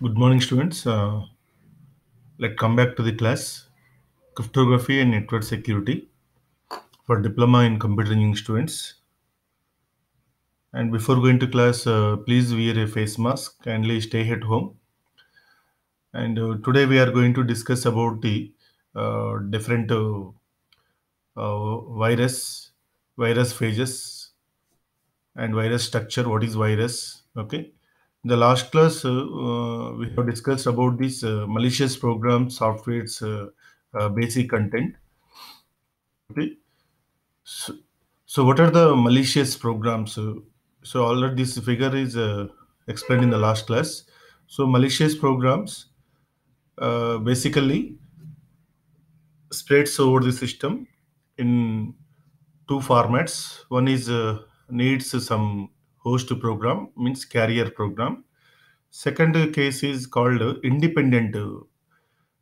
Good morning, students. Let's come back to the class Cryptography and Network Security for Diploma in Computer Engineering students. And before going to class, please wear a face mask. Kindly stay at home. And today we are going to discuss about the different virus phases, and virus structure. What is virus? Okay. In the last class, we have discussed about this malicious program, software's basic content. Okay. So, so what are the malicious programs? So already this figure is explained in the last class. So malicious programs basically spreads over the system in two formats. One is needs some host program, means carrier program. Second case is called independent.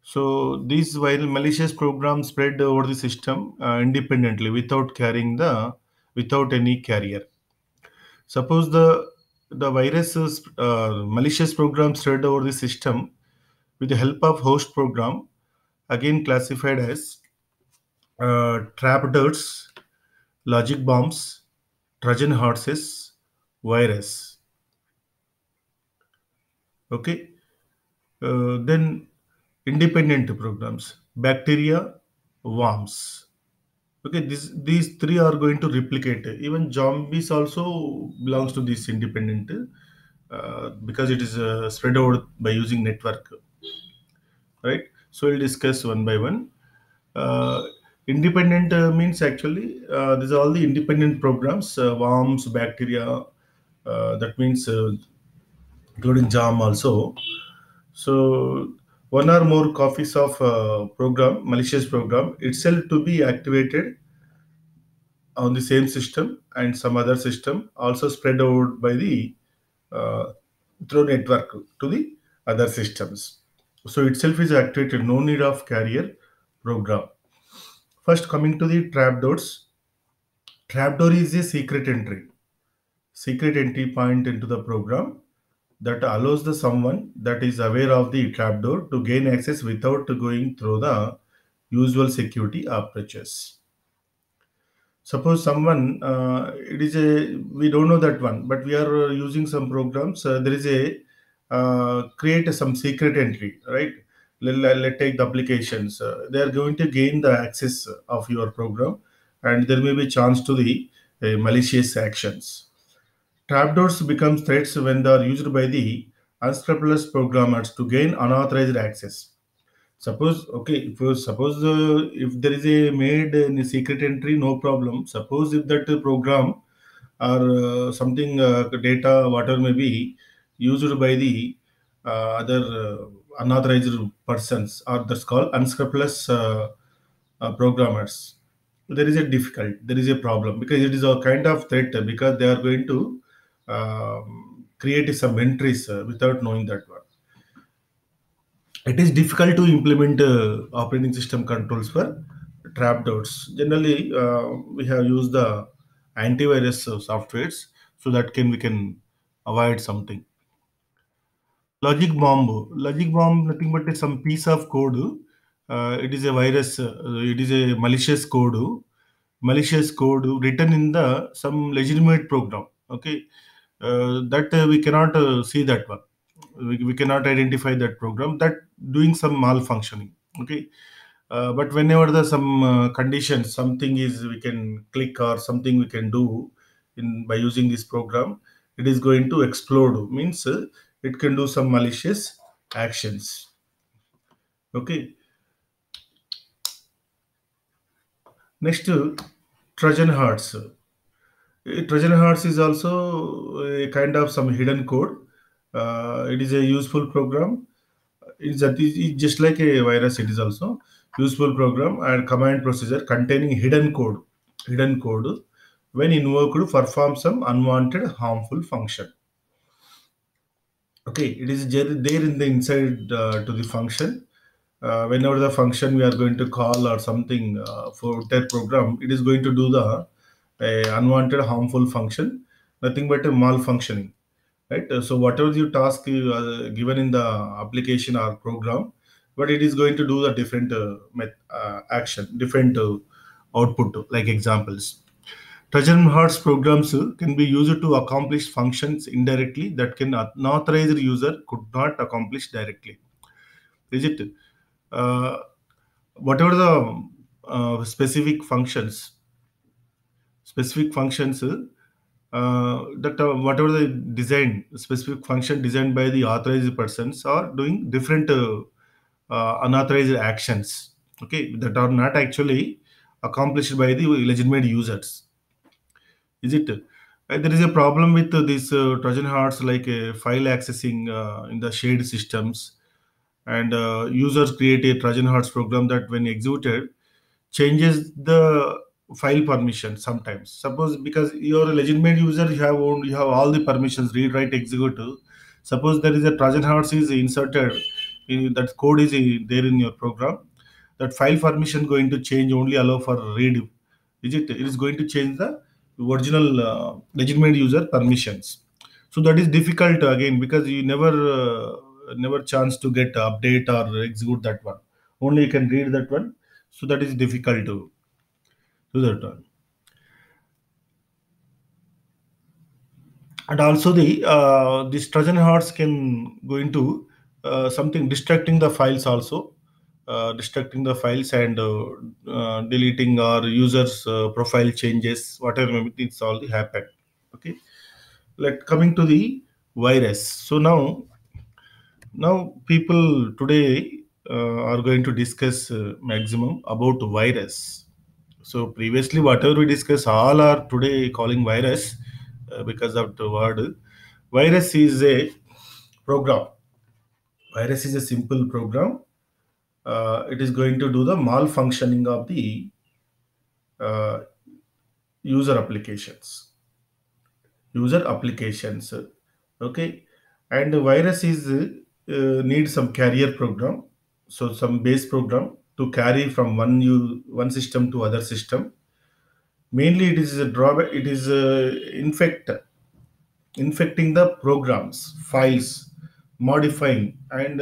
So these while malicious programs spread over the system independently without any carrier. Suppose the virus is malicious program spread over the system with the help of host program, again classified as trapdoors, logic bombs, Trojan horses, virus. Okay. Then independent programs, bacteria, worms. Okay, these three are going to replicate. Even zombies also belongs to this independent because it is spread out by using network, right? So we'll discuss one by one. Uh, Independent means actually these are all the independent programs, worms, bacteria. That means including jam also. So one or more copies of program, malicious program itself to be activated on the same system and some other system also spread out by the uh, through network to the other systems. So itself is activated, no need of carrier program. First, coming to the trapdoors. Trapdoor is a secret entry point into the program that allows the someone that is aware of the trapdoor to gain access without going through the usual security approaches. Suppose someone, it is a, we don't know that one, but we are using some programs. There is a create some secret entry, right? Let take the applications. They are going to gain the access of your program, and there may be chance to the malicious actions. Trapdoors become threats when they are used by the unscrupulous programmers to gain unauthorized access. Suppose, okay, suppose if there is a made in a secret entry, no problem. Suppose if that program or something data, whatever may be, used by the other unauthorized persons, or that's called unscrupulous programmers. There is a problem because it is a kind of threat because they are going to create some entries without knowing that one. It is difficult to implement operating system controls for trapdoors. Generally, we have used the antivirus softwares so that can we can avoid something. Logic bomb, nothing but some piece of code. It is a virus. It is a malicious code written in the some legitimate program. Okay, that we cannot see that one. We cannot identify that program that doing some malfunctioning. Okay, but whenever the some conditions, something is we can click or something we can do in by using this program, it is going to explode. Means it can do some malicious actions. Okay. Next, Trojan hearts. Trojan hearts is also a kind of some hidden code. It is a useful program. It's just like a virus. It is also useful program and command procedure containing hidden code when invoked perform some unwanted harmful function. Okay, it is there in the inside to the function. Whenever the function we are going to call or something for that program, it is going to do the unwanted harmful function, nothing but a malfunctioning. right? So whatever your task given in the application or program, but it is going to do the different action, different output. Like examples, Trojan horse programs can be used to accomplish functions indirectly that can unauthorized user could not accomplish directly. Is it? Uh, Whatever the specific functions that whatever the design specific function designed by the authorized persons are doing different unauthorized actions, okay, that are not actually accomplished by the legitimate users. Is it? There is a problem with these Trojan horse, like file accessing in the shared systems, and users create a Trojan horse program that, when executed, changes the file permission sometimes. Suppose because you're a legitimate user, you have all the permissions, read, write, execute. Suppose there is a Trojan horse is inserted, that code is there in your program. That file permission going to change, only allow for read. Is it? It is going to change the original legitimate user permissions. So that is difficult again, because you never chance to get update or execute that one. Only you can read that one. So that is difficult to do that one. And also the this Trojan horse can go into something distracting the files also, distracting the files, and deleting or users profile changes, whatever maybe, it's all happen. Okay, like coming to the virus. So now people today are going to discuss maximum about virus. So previously, whatever we discuss, all are today calling virus because of the word. Virus is a program. Virus is a simple program. It is going to do the malfunctioning of the uh, user applications. User applications. Okay, and the virus is need some carrier program, so some base program to carry from one system to other system. Mainly, it is a drawback. It is infecting the programs, files, modifying, and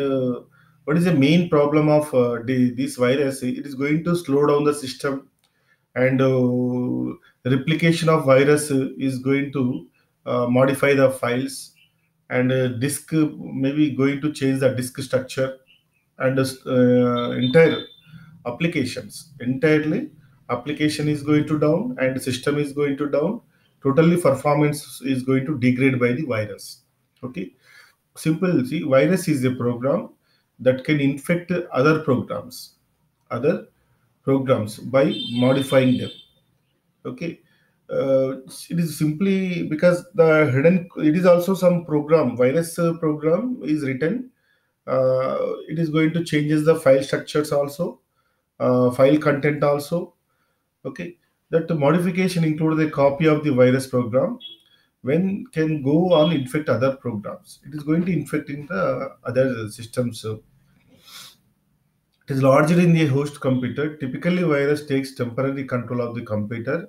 what is the main problem of this virus? It is going to slow down the system, and replication of virus is going to modify the files, and disk maybe going to change the disk structure, and entire applications entirely application is going to down, and system is going to down. Totally performance is going to degrade by the virus. Okay, simple. See, virus is a program that can infect other programs by modifying them. Okay, it is simply because the hidden, it is also some program, virus program is written. It is going to changes the file structures also, file content also. Okay, that the modification includes a copy of the virus program, when can go on infect other programs. It is going to infect in the other systems. So it is larger in the host computer. Typically, virus takes temporary control of the computer,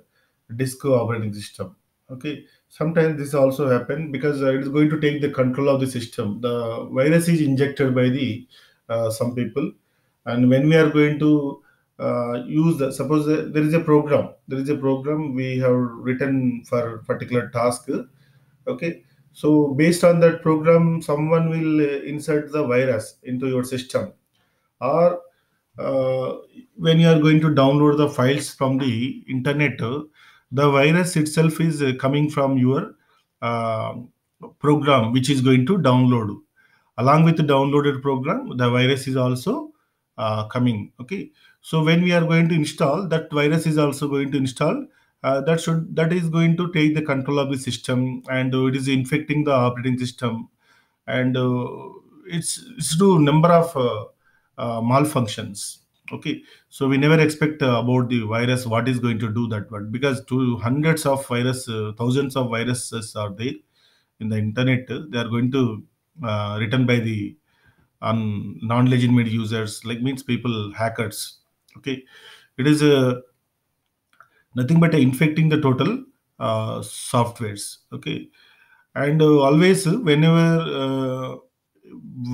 disk, operating system. Okay, sometimes this also happen because it is going to take the control of the system. The virus is injected by the some people, and when we are going to use the, suppose there is a program we have written for particular task. Okay, so based on that program, someone will insert the virus into your system, or uh, when you are going to download the files from the internet, the virus itself is coming from your uh, program which is going to download. Along with the downloaded program, the virus is also coming. Okay, so when we are going to install, that virus is also going to install. That is going to take the control of the system, and it is infecting the operating system, and it's do number of malfunctions. Okay, so we never expect about the virus what is going to do that one, because to hundreds of virus, thousands of viruses are there in the internet. They are going to written by the non-legitimate users, like means people, hackers. Okay, it is nothing but infecting the total softwares. Okay, And always whenever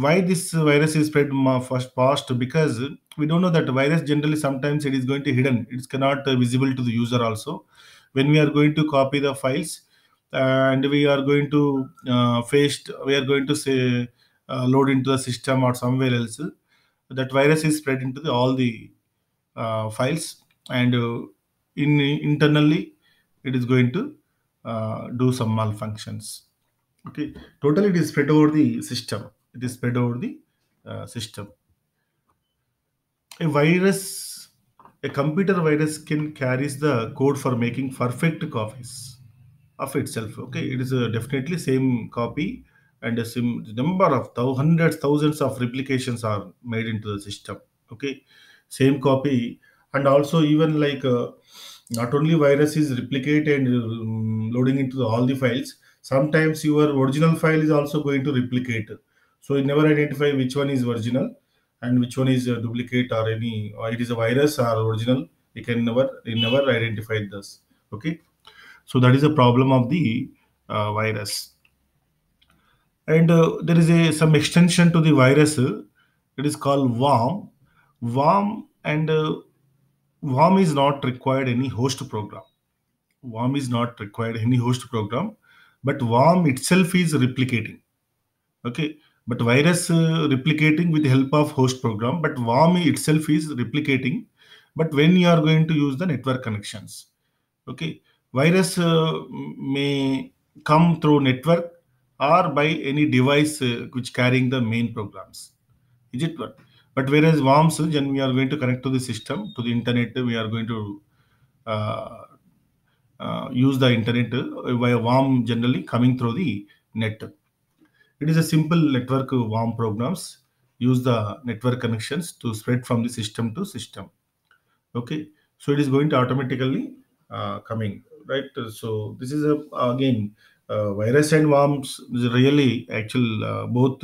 why this virus is spread first past, because we don't know that virus generally sometimes it is going to hidden, it's cannot visible to the user also. When we are going to copy the files and we are going to we are going to say load into the system or somewhere else, that virus is spread into all the files, and in internally it is going to do some malfunctions. Okay, totally it is spread over the system. It is spread over the system. A virus, a computer virus can carries the code for making perfect copies of itself. Okay, it is definitely same copy, and a number of hundreds, thousands of replications are made into the system. Okay, same copy, and also even like not only virus is replicate and loading into all the files. Sometimes your original file is also going to replicate. So you never identify which one is original and which one is a duplicate, or any, or it is a virus or original. You never identify this. Okay, so that is a problem of the virus. And there is a some extension to the virus. It is called worm. Worm, and worm is not required any host program. Worm is not required any host program, but worm itself is replicating. Okay, but virus replicating with the help of host program, but worm itself is replicating. But when you are going to use the network connections, okay, virus may come through network or by any device which carrying the main programs. Is it what? But whereas worms, when we are going to connect to the system, to the internet, we are going to uh, use the internet via worm generally coming through the net. It is a simple network worm programs use the network connections to spread from the system to system. Okay, so it is going to automatically coming, right. So this is a again virus and worms is really actual both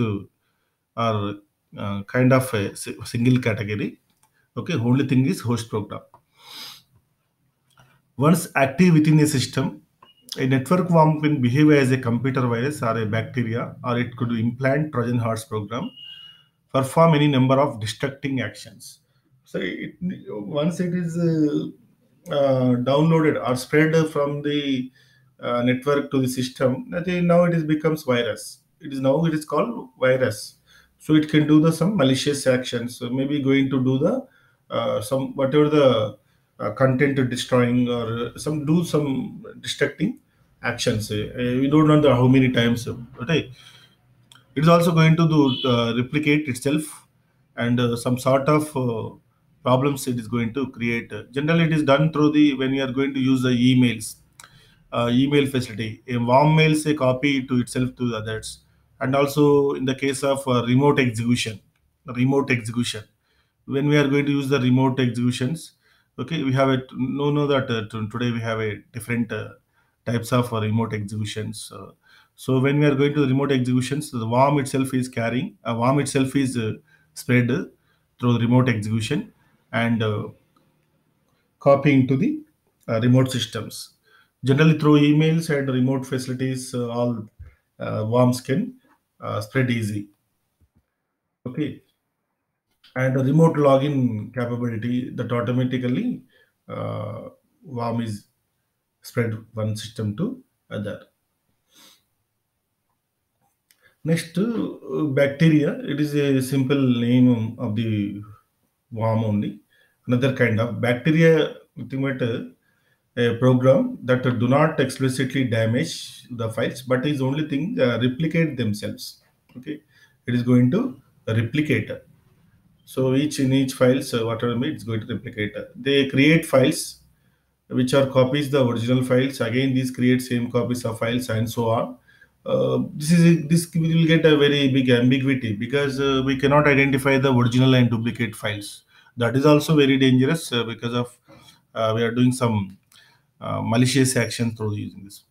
are kind of a single category. Okay, only thing is host program. Once active within a system, a network worm can behave as a computer virus or a bacteria, or it could implant Trojan horse program, perform any number of destructing actions. So once it is downloaded or spread from the network to the system, I think now it is becomes virus. It is called virus. So it can do the some malicious actions. So maybe going to do the some whatever the content destroying, or some do some destructing actions. We don't know the how many times. Okay, it is also going to do replicate itself, and some sort of problems it is going to create. Generally, it is done through the when you are going to use the emails, email facility. A warm mails a copy to itself to the others, and also in the case of remote execution, when we are going to use the remote executions. Okay, we have it no that today we have a different types of remote executions. So when we are going to the remote executions, the worm itself is carrying a worm itself is spread through the remote execution, and copying to the remote systems. Generally, through emails and remote facilities, all worms can spread easy. Okay, and a remote login capability that automatically uh, worm is spread one system to other. Next, bacteria. It is a simple name of the worm only. Another kind of bacteria, nothing but a program that do not explicitly damage the files, but is only thing replicate themselves. Okay, it is going to replicate. So each in each files, whatever it's going to replicate. They create files which are copies the original files. Again, these create same copies of files and so on. This will get a very big ambiguity, because we cannot identify the original and duplicate files. That is also very dangerous because of we are doing some malicious action through using this.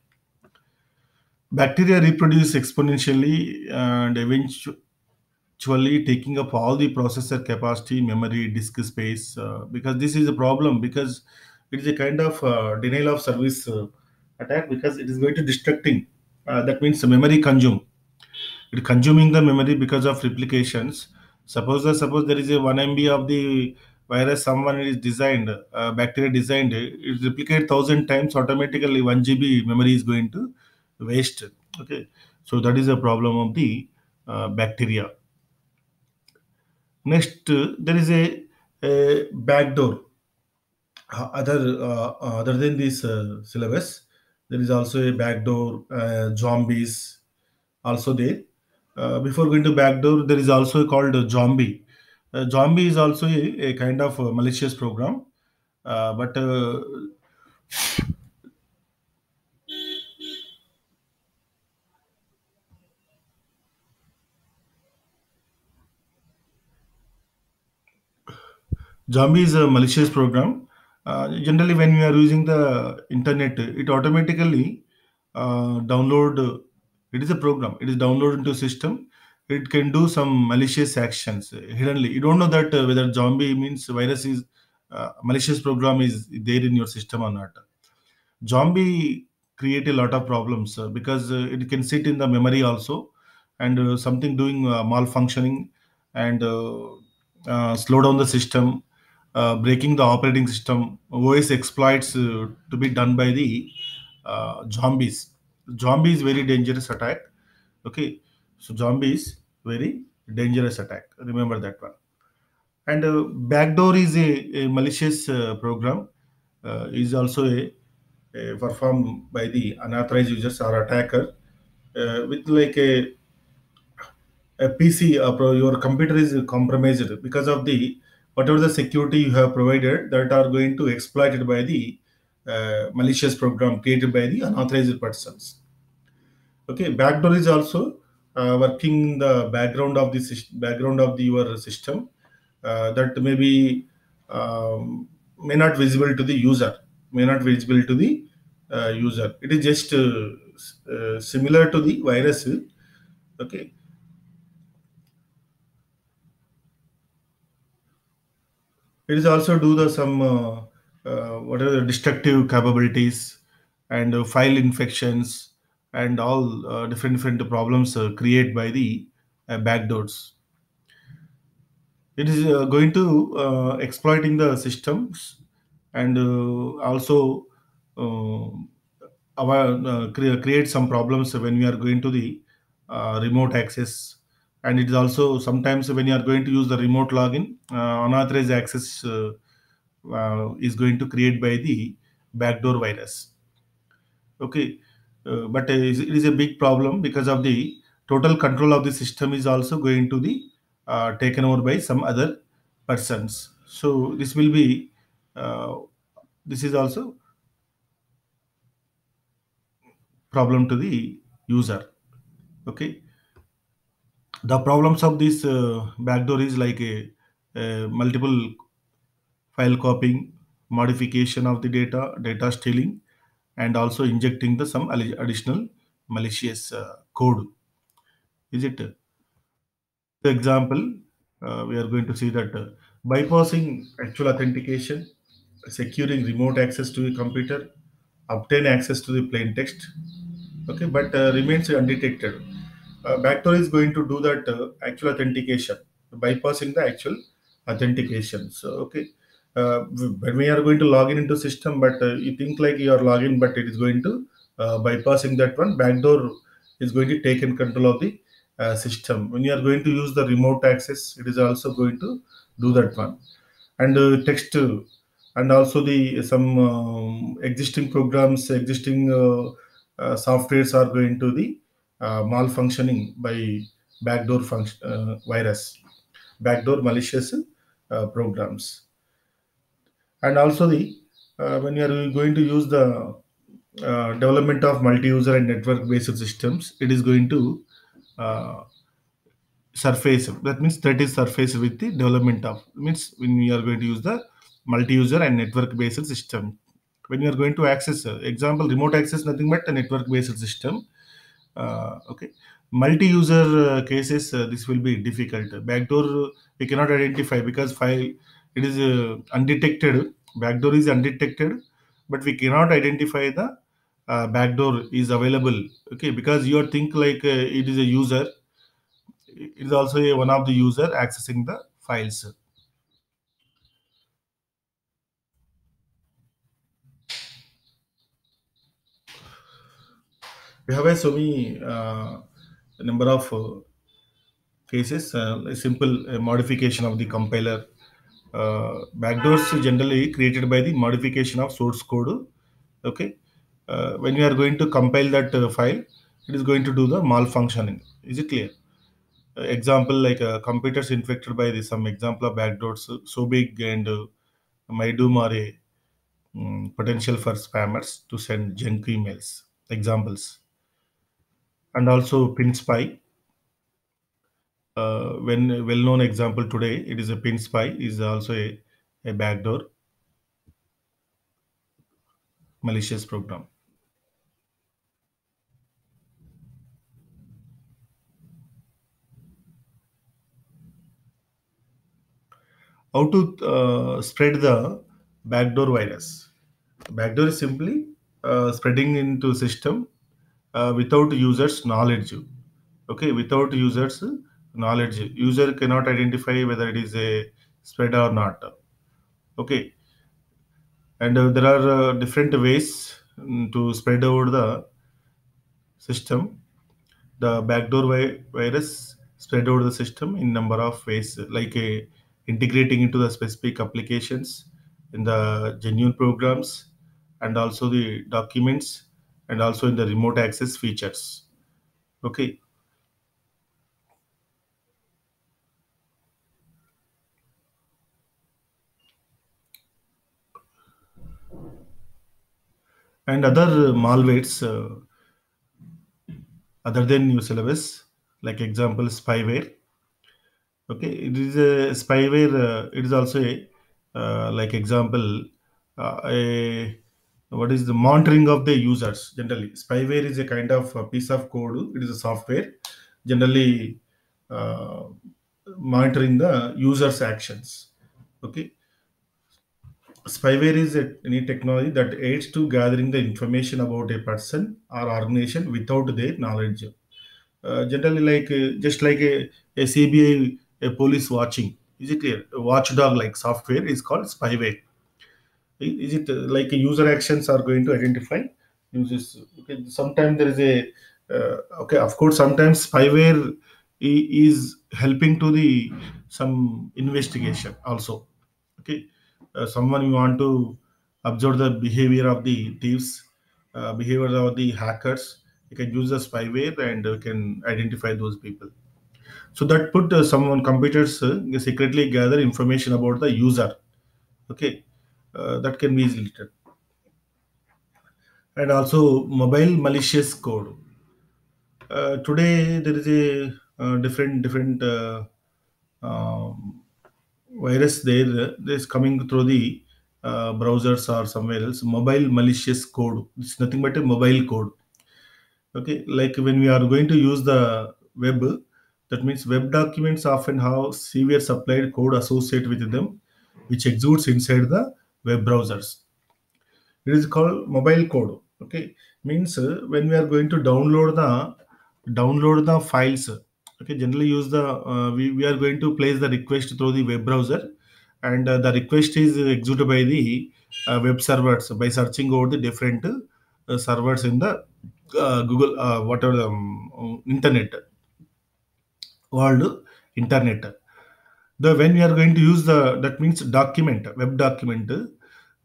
Bacteria reproduce exponentially and eventually taking up all the processor capacity, memory, disk space. Because this is a problem, because it is a kind of denial of service attack, because it is going to destructing. That means the memory consume. It consuming the memory because of replications. Suppose there is a 1 MB of the virus someone is designed, bacteria designed, it replicate 1,000 times, automatically 1 GB memory is going to waste. Okay, so that is a problem of the bacteria. Next, there is a backdoor. Other than this syllabus, there is also a backdoor, zombies also there. Before going to backdoor, there is also called zombie. Zombie is also a kind of malicious program, but zombie is a malicious program. Generally, when we are using the internet, it automatically download. It is a program. It is downloaded into system. It can do some malicious actions hiddenly. You don't know that whether zombie means virus is malicious program is there in your system or not. Zombie create a lot of problems because it can sit in the memory also, and something doing malfunctioning, and slow down the system, breaking the operating system. OS exploits to be done by the zombies. Zombie is very dangerous attack. Okay, so zombie is very dangerous attack. Remember that one. And backdoor is a malicious program. Is also performed by the unauthorized users or attacker with like a PC. Your computer is compromised because of the whatever the security you have provided that are going to exploited by the malicious program created by the unauthorized persons. Okay, backdoor is also working in the background of the background of the your system, that may be may not visible to the user, may not visible to the user. It is just similar to the virus. Okay, it is also do the some whatever the destructive capabilities, and file infections, and all different problems created by the backdoors. It is going to exploiting the systems, and also uh, create some problems when we are going to the remote access. And it is also sometimes when you are going to use the remote login, unauthorized access is going to create by the backdoor virus. Okay, but it is a big problem because of the total control of the system is also going to be taken over by some other persons. So this will be uh, this is also problem to the user. Okay, the problems of this backdoor is like a multiple file copying, modification of the data stealing, and also injecting the some additional malicious code. Is it? The example, we are going to see that bypassing actual authentication, securing remote access to the computer, obtain access to the plain text. Okay, but remains undetected. Backdoor is going to do that actual authentication, bypassing the actual authentication. So okay, when we are going to log in into system, but you think like you are login, but it is going to bypassing that one. Backdoor is going to take in control of the system. When you are going to use the remote access, it is also going to do that one. And text, and also the some existing programs, existing softwares are going to the malfunctioning by backdoor function virus, backdoor malicious programs. And also the when you are going to use the development of multi-user and network-based systems, it is going to uh, surface. That means that is surface with the development of, means when we are going to use the multi-user and network-based system. When you are going to access, example, remote access, nothing but a network-based system. Okay, multi-user cases, this will be difficult. Backdoor we cannot identify because file it is undetected. Backdoor is undetected, but we cannot identify the backdoor is available. Okay, because you think like it is a user, it is also one of the user accessing the files. We have a so many number of cases, a simple modification of the compiler. Backdoors generally created by the modification of source code. Okay, when you are going to compile that file, it is going to do the malfunctioning. Is it clear? Example like computers infected by the some example of backdoors so big and might do more a potential for spammers to send junk emails. Examples, and also pin spy. When a well-known example today, it is a pin spy is also a backdoor malicious program. How to spread the backdoor virus? Backdoor is simply spreading into system without users knowledge. Okay, without users knowledge, user cannot identify whether it is a spread or not. Okay, and there are different ways to spread over the system. The backdoor virus spread over the system in number of ways, like integrating into the specific applications in the genuine programs, and also the documents, and also in the remote access features. Okay, and other malwares other than your syllabus, like example spyware. Okay, it is a spyware. It is also a like example a what is the monitoring of the users. Generally, spyware is a kind of a piece of code. It is a software generally uh, monitoring the users' actions. Okay, spyware is any technology that aids to gathering the information about a person or organization without their knowledge. Generally like just like a CBI, a police watching. Is it clear? A watchdog like software is called spyware. Is it like a user actions are going to identify users? Okay, sometimes there is a okay, of course sometimes spyware is helping to the some investigation also. Okay, someone you want to observe the behavior of the thieves, behavior of the hackers, you can use the spyware and can identify those people. So that put someone computers secretly gather information about the user. Okay, that can be easily done. And also mobile malicious code. Today there is a different um, virus there that is coming through the browsers or somewhere else. Mobile malicious code. It's nothing but a mobile code. Okay, like when we are going to use the web, that means web documents often have severe supplied code associated with them, which executes inside the web browsers. It is called mobile code. Okay, means when we are going to download the files. Okay, generally use the we are going to place the request through the web browser, and the request is executed by the web servers by searching over the different servers in the Google whatever the internet world internet. The when we are going to use the that means document web document,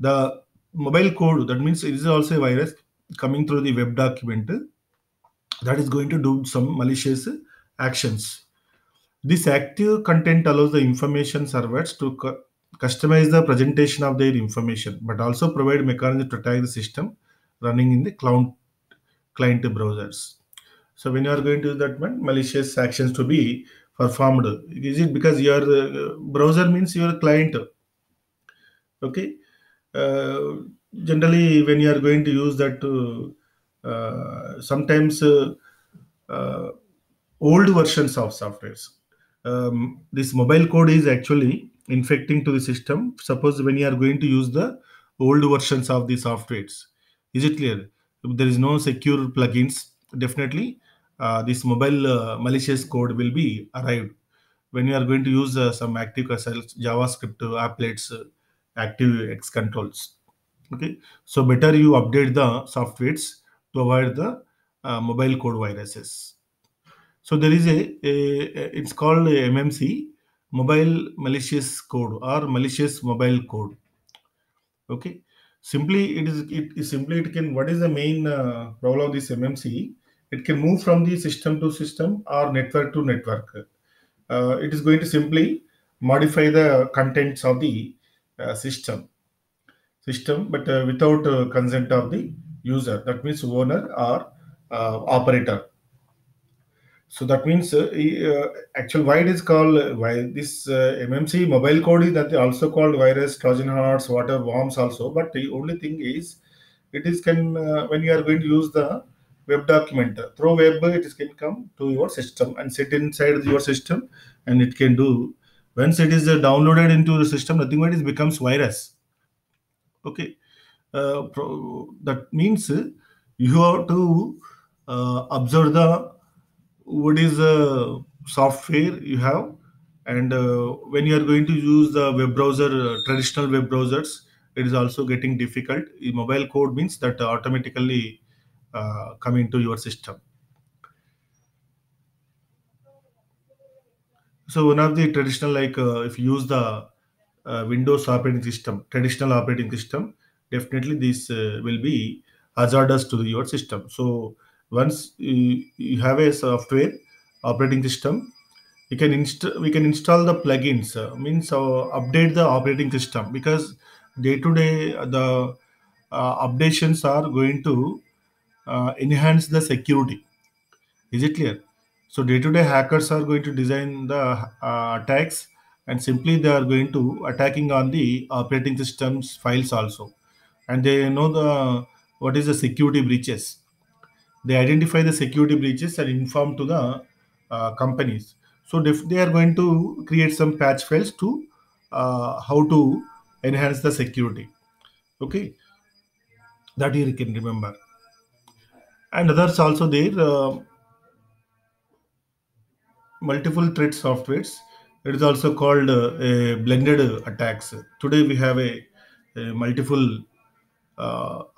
the mobile code, that means it is also a virus coming through the web document that is going to do some malicious actions. This active content allows the information servers to customize the presentation of their information, but also provide mechanism to attack the system running in the cloud client browsers. So when you are going to do that one, malicious actions to be performed. Is it because your browser means your client? Okay. Uh, Generally, when you are going to use that, sometimes uh, old versions of softwares. This mobile code is actually infecting to the system. Suppose when you are going to use the old versions of the softwares, is it clear? If there is no secure plugins, definitely this mobile malicious code will be arrived when you are going to use some active cells, JavaScript, applets, active X controls. Okay, so better you update the softwares to avoid the mobile code viruses. So there is it's called a MMC, mobile malicious code or malicious mobile code. Okay, simply it is simply it can, what is the main role of this MMC? It can move from the system to system or network to network. It is going to simply modify the contents of the system, but without consent of the user. That means owner or operator. So that means actual why it is called why this MMC mobile code is that also called virus, Trojan horse, water worms also. But the only thing is it is can when you are going to use the web document through web, it is can come to your system and sit inside your system, and it can do once it is downloaded into the system, nothing but it becomes virus. Okay, that means you have to observe the what is the software you have, and when you are going to use the web browser, traditional web browsers, it is also getting difficult. The mobile code means that automatically come into your system. So one of the traditional, like if you use the Windows operating system, traditional operating system, definitely this will be hazardous to your system. So once you have a software operating system, we can install the plugins, means update the operating system, because day to day the updations are going to enhance the security. Is it clear? So day to day hackers are going to design the attacks, and simply they are going to attacking on the operating systems files also, and they know the what is the security breaches. They identify the security breaches and inform to the companies. So if they are going to create some patch files to how to enhance the security. Okay, that you can remember. And others also there, multiple threat softwares. It is also called a blended attacks. Today we have a multiple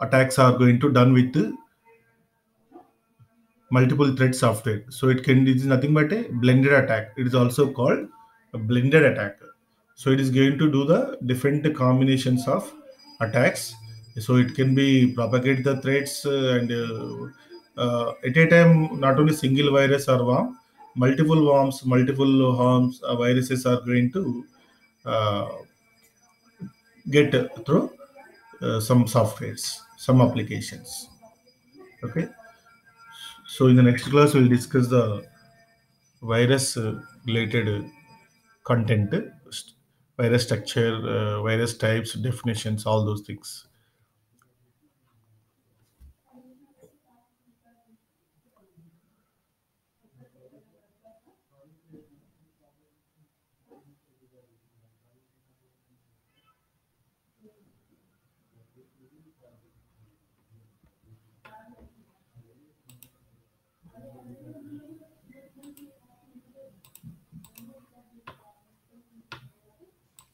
attacks are going to done with multiple thread software. So it is nothing but a blended attack. It is also called a blended attack. So it is going to do the different combinations of attacks. So it can be propagate the threats at a time, not only single virus or worm, multiple worms, multiple harms, viruses are going to uh, get through some softwares, some applications. Okay. So in the next class, we'll discuss the virus related content, virus structure, virus types, definitions, all those things.